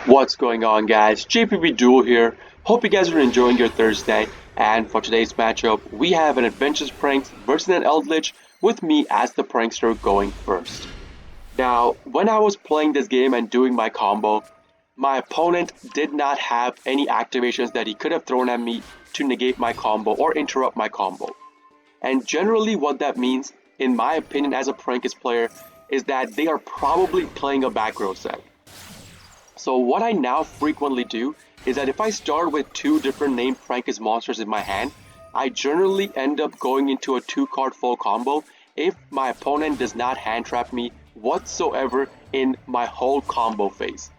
What's going on, guys? JPB Duel here. Hope you guys are enjoying your Thursday. And for today's matchup, we have an Adventures Pranks versus an Eldlich with me as the prankster going first. Now, when I was playing this game and doing my combo, my opponent did not have any activations that he could have thrown at me to negate my combo or interrupt my combo. And generally, what that means, in my opinion, as a Prankist player, is that they are probably playing a back row set. So what I now frequently do is that if I start with two different named Prankist monsters in my hand, I generally end up going into a 2-card full combo if my opponent does not hand trap me whatsoever in my whole combo phase.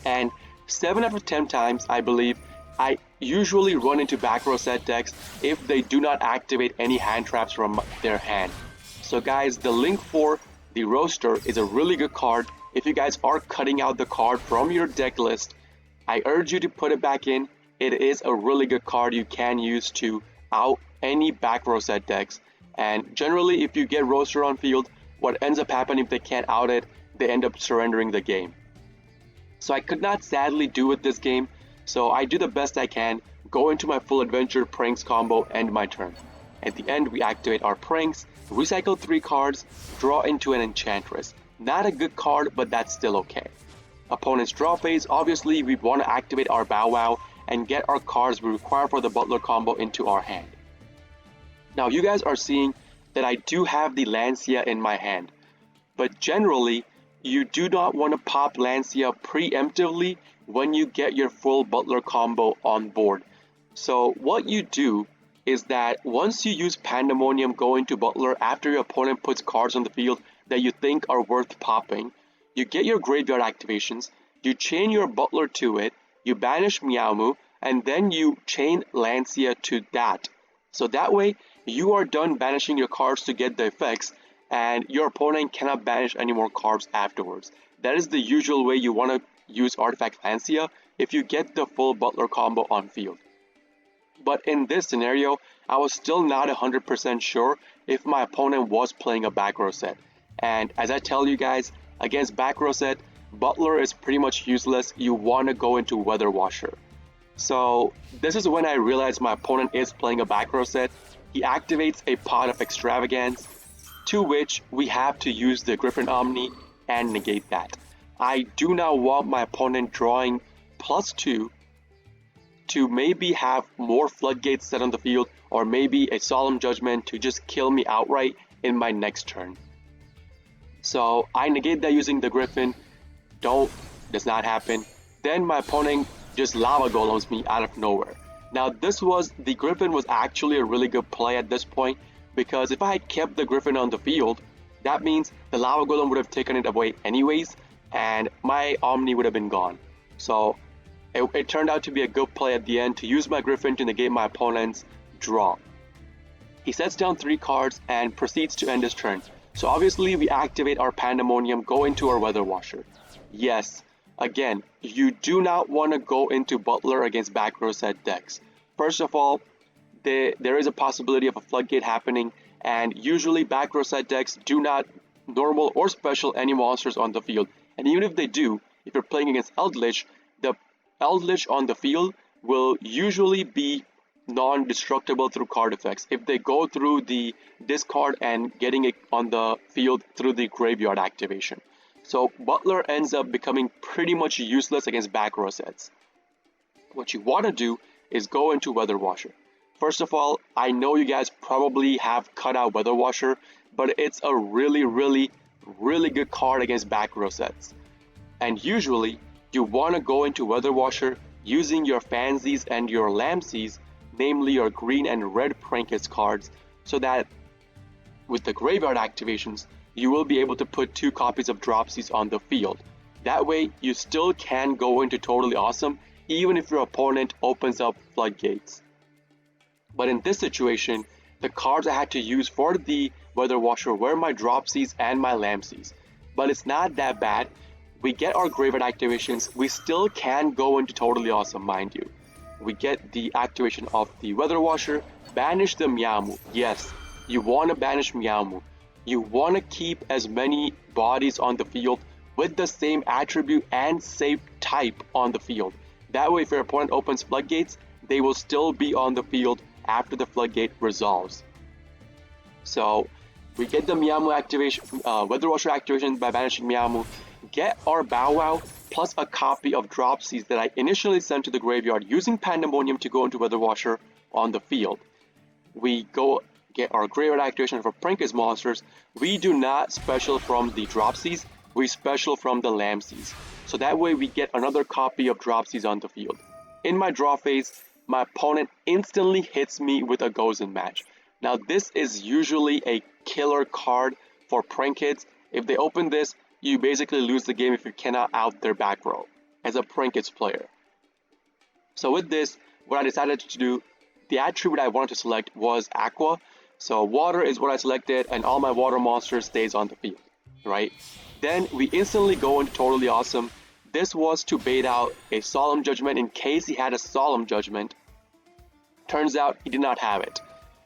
And 7 out of 10 times, I believe, I usually run into back row set decks if they do not activate any hand traps from their hand. So guys, the link for the Roaster is a really good card. If you guys are cutting out the card from your deck list, I urge you to put it back in. It is a really good card you can use to out any back row set decks. And generally, if you get Roaster on field, what ends up happening if they can't out it, they end up surrendering the game. So I could not sadly do it this game, so I do the best I can, go into my full adventure pranks combo, end my turn. At the end, we activate our pranks, recycle 3 cards, draw into an Enchantress. Not a good card, but that's still okay. Opponent's draw phase, obviously we want to activate our Bow Wow and get our cards we require for the Butler combo into our hand. Now you guys are seeing that I do have the Lancia in my hand, but generally you do not want to pop Lancia preemptively when you get your full Butler combo on board. So what you do is that once you use Pandemonium go into Butler after your opponent puts cards on the field that you think are worth popping, you get your graveyard activations, you chain your Butler to it, you banish Meowmoo, and then you chain Lancia to that. So that way, you are done banishing your cards to get the effects, and your opponent cannot banish any more cards afterwards. That is the usual way you want to use Artifact Lancia if you get the full Butler combo on field. But in this scenario, I was still not 100% sure if my opponent was playing a back row set. And as I tell you guys, against back row set, Butler is pretty much useless. You want to go into Weather Washer. So this is when I realized my opponent is playing a back row set. He activates a Pot of Extravagance, to which we have to use the Griffin Omni and negate that. I do not want my opponent drawing +2 to maybe have more floodgates set on the field, or maybe a Solemn Judgment to just kill me outright in my next turn. So I negate that using the Griffin. Does not happen. Then my opponent just Lava Golems me out of nowhere. Now the Griffin was actually a really good play at this point, because if I had kept the Griffin on the field, that means the Lava Golem would have taken it away anyways, and my Omni would have been gone. So it turned out to be a good play at the end to use my Griffin to negate my opponent's draw. He sets down 3 cards and proceeds to end his turn. So obviously we activate our Pandemonium, go into our Weather Washer. Yes, again, you do not want to go into Butler against back row set decks. First of all, there is a possibility of a floodgate happening, and usually back row set decks do not normal or special any monsters on the field. And even if they do, if you're playing against Eldlich, the Eldlich on the field will usually be non-destructible through card effects if they go through the discard and getting it on the field through the graveyard activation. So Butler ends up becoming pretty much useless against back row sets. What you want to do is go into Weather Washer. First of all, I know you guys probably have cut out Weather Washer, but it's a really good card against back row sets. And usually, you want to go into Weather Washer using your Fansies and your Lamsies, namely your green and red Prankist cards, so that with the graveyard activations, you will be able to put 2 copies of Dropsies on the field. That way, you still can go into Totally Awesome, even if your opponent opens up floodgates. But in this situation, the cards I had to use for the Weather Washer were my Dropsies and my Lamsies. But it's not that bad. We get our graveyard activations, we still can go into Totally Awesome, mind you. We get the activation of the Weather Washer, banish the Meowmoo. Yes, you want to banish Meowmoo. You want to keep as many bodies on the field with the same attribute and same type on the field. That way, if your opponent opens floodgates, they will still be on the field after the floodgate resolves. So we get the Miyamu activation, Weather Washer activation by banishing Miyamu, get our Bow Wow plus a copy of Dropsies that I initially sent to the graveyard using Pandemonium to go into Weather Washer on the field. We go get our graveyard activation for Prankers monsters. We do not special from the Dropsies, we special from the Lamseys. So that way we get another copy of Dropsies on the field. In my draw phase, my opponent instantly hits me with a Gozen match. Now this is usually a killer card for prank kids. If they open this, you basically lose the game if you cannot out their back row as a prank kids player. So with this, what I decided to do, the attribute I wanted to select was Aqua. So water is what I selected, and all my water monsters stays on the field, right? Then we instantly go into Totally Awesome. This was to bait out a Solemn Judgment in case he had a Solemn Judgment. Turns out he did not have it.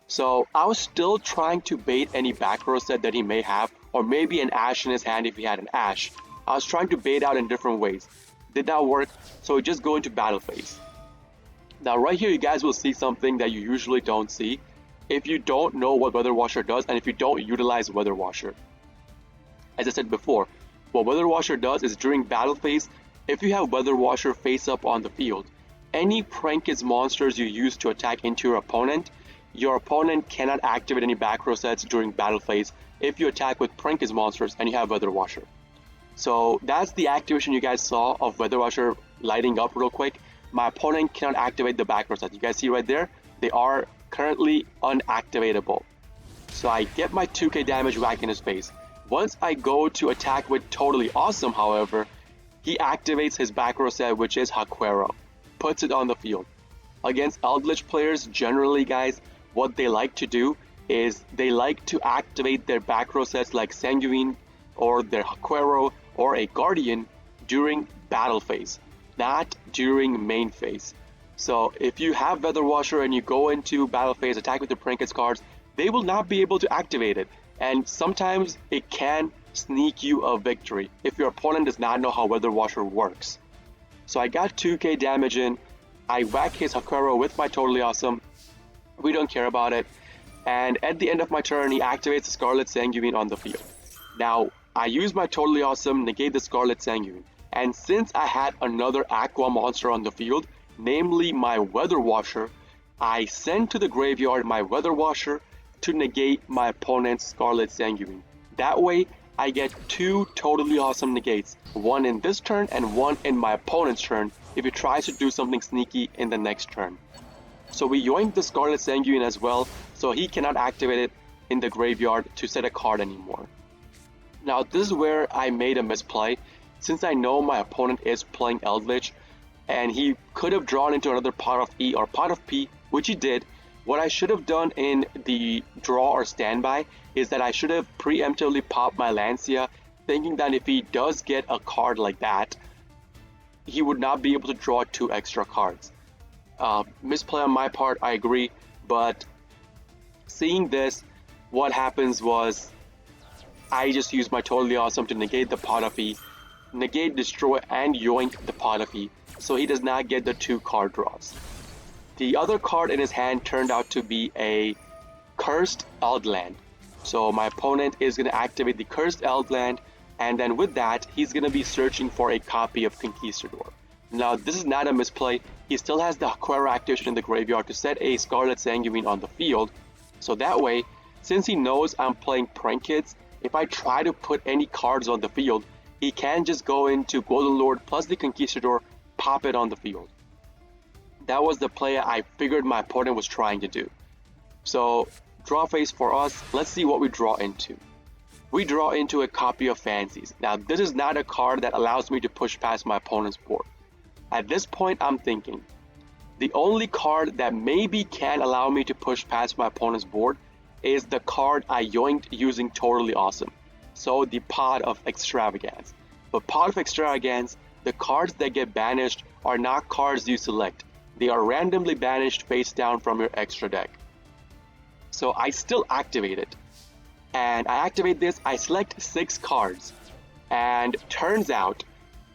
So I was still trying to bait any back row set that he may have, or maybe an Ash in his hand if he had an Ash. I was trying to bait out in different ways. Did not work, so we just go into battle phase. Now right here you guys will see something that you usually don't see if you don't know what Weather Washer does and if you don't utilize Weather Washer. As I said before, what Weather Washer does is during battle phase, if you have Weather Washer face up on the field, any prank kids monsters you use to attack into your opponent cannot activate any back row sets during battle phase if you attack with prank kids monsters and you have Weather Washer. So that's the activation you guys saw of Weather Washer lighting up real quick. My opponent cannot activate the back row sets. You guys see right there? They are currently unactivatable. So I get my 2k damage whack in his face. Once I go to attack with Totally Awesome, however, he activates his back row set, which is Haquero. Puts it on the field. Against Eldlich players, generally guys, what they like to do is they like to activate their back row sets like Sanguine or their Haquero or a Guardian during battle phase, not during main phase. So if you have Weather Washer and you go into battle phase, attack with the Prankets cards, they will not be able to activate it. And sometimes it can sneak you a victory if your opponent does not know how Weather Washer works. So I got 2k damage in, I whack his Haquero with my Totally Awesome, we don't care about it, and at the end of my turn he activates the Scarlet Sanguine on the field. Now I use my Totally Awesome, negate the Scarlet Sanguine, and since I had another Aqua monster on the field, namely my Weather Washer, I send to the graveyard my Weather Washer to negate my opponent's Scarlet Sanguine. That way, I get 2 Totally Awesome negates, one in this turn and one in my opponent's turn if he tries to do something sneaky in the next turn. So we yoink the Scarlet Sanguine as well, so he cannot activate it in the graveyard to set a card anymore. Now this is where I made a misplay, since I know my opponent is playing Eldlich, and he could have drawn into another pot of E or pot of P, which he did. What I should have done in the draw or standby is that I should have preemptively popped my Lancia, thinking that if he does get a card like that, he would not be able to draw 2 extra cards. Misplay on my part, I agree, but seeing this, what happens was I just used my Totally Awesome to negate the pot of E, negate, destroy, and yoink the pot of E, so he does not get the 2 card draws. The other card in his hand turned out to be a Cursed Eldland. So my opponent is going to activate the Cursed Eldland, and then with that, he's going to be searching for a copy of Conquistador. Now, this is not a misplay. He still has the Haquero activation in the graveyard to set a Scarlet Sanguine on the field. So that way, since he knows I'm playing Prank Kids, if I try to put any cards on the field, he can just go into Golden Lord plus the Conquistador, pop it on the field. That was the play I figured my opponent was trying to do. So, draw phase for us, let's see what we draw into. We draw into a copy of Fancies. Now, this is not a card that allows me to push past my opponent's board. At this point, I'm thinking, the only card that maybe can allow me to push past my opponent's board is the card I yoinked using Totally Awesome. So, the Pot of Extravagance. But Pot of Extravagance, the cards that get banished are not cards you select. They are randomly banished face down from your extra deck. So I still activate it. And I activate this, I select 6 cards. And turns out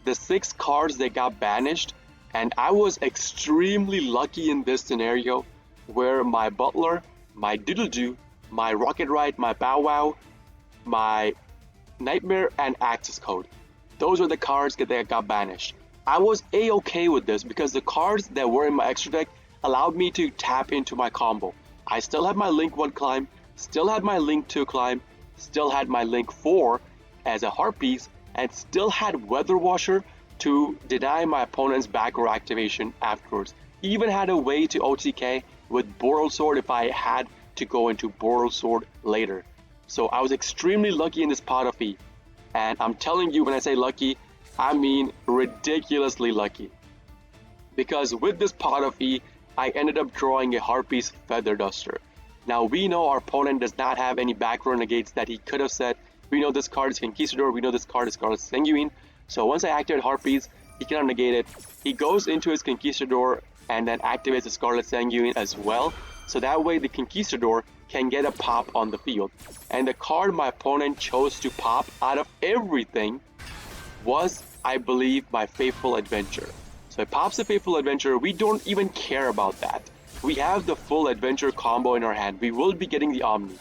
the 6 cards they got banished, and I was extremely lucky in this scenario where my Butler, my Doodle-Doo, my Rocket Ride, my Bow Wow, my Nightmare, and Access Code. Those were the cards that got banished. I was a-okay with this because the cards that were in my extra deck allowed me to tap into my combo. I still had my Link 1 climb, still had my Link 2 climb, still had my Link 4 as a heart piece, and still had Weather Washer to deny my opponent's back row activation afterwards. Even had a way to OTK with Boral Sword if I had to go into Boral Sword later. So I was extremely lucky in this pot of E. And I'm telling you, when I say lucky, I mean ridiculously lucky. Because with this pot of E, I ended up drawing a Harpy's Feather Duster. Now we know our opponent does not have any back row negates that he could have said. We know this card is Conquistador, we know this card is Scarlet Sanguine. So once I activate Harpies, he cannot negate it. He goes into his Conquistador and then activates the Scarlet Sanguine as well. So that way the Conquistador can get a pop on the field. And the card my opponent chose to pop out of everything was, I believe, my Faithful Adventure. So it pops the Faithful Adventure. We don't even care about that. We have the full Adventure combo in our hand. We will be getting the Omni.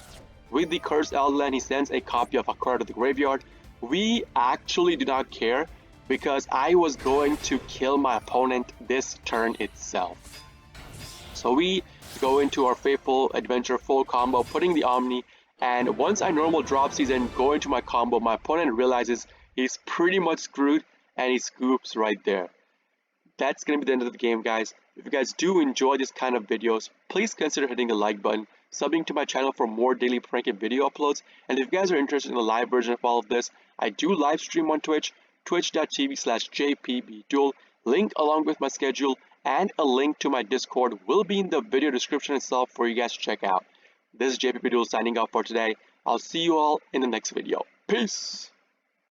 With the Cursed Eldland, he sends a copy of Akara to the graveyard. We actually do not care because I was going to kill my opponent this turn itself. So we go into our Faithful Adventure full combo, putting the Omni, and once I normal drop season go into my combo, my opponent realizes he's pretty much screwed and he scoops right there. That's going to be the end of the game, guys. If you guys do enjoy this kind of videos, please consider hitting the like button, subbing to my channel for more daily prank and video uploads, and if you guys are interested in the live version of all of this, I do live stream on Twitch, twitch.tv/jpbduel. Link along with my schedule and a link to my Discord will be in the video description itself for you guys to check out. This is JPBDuel signing off for today. I'll see you all in the next video. Peace!